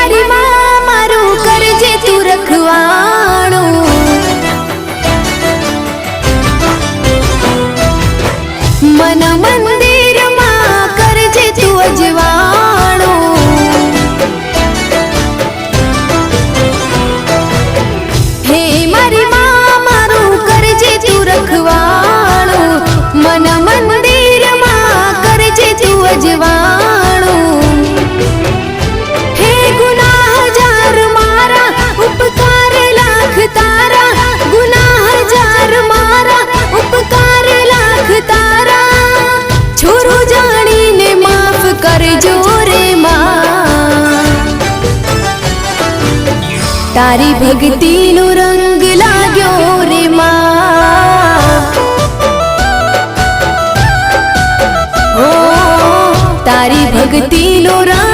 मारी माँ मारू करजे तू रखवाणो। मन मंदिर मां करजे तू अजवाणो। हे मारी माँ मारू करजे तू रखवाणो। मन मंदिर मां करजे तू अजवाणो। हे गुनाह जार मारा उपकार लाख तारा। गुनाह जार मारा उपकार लाख तारा। छोरो जानी ने माफ करजो रे मां। तारी भक्ति नो रंग लाग्यो रे मां। ओ तारी भक्ति नो रंग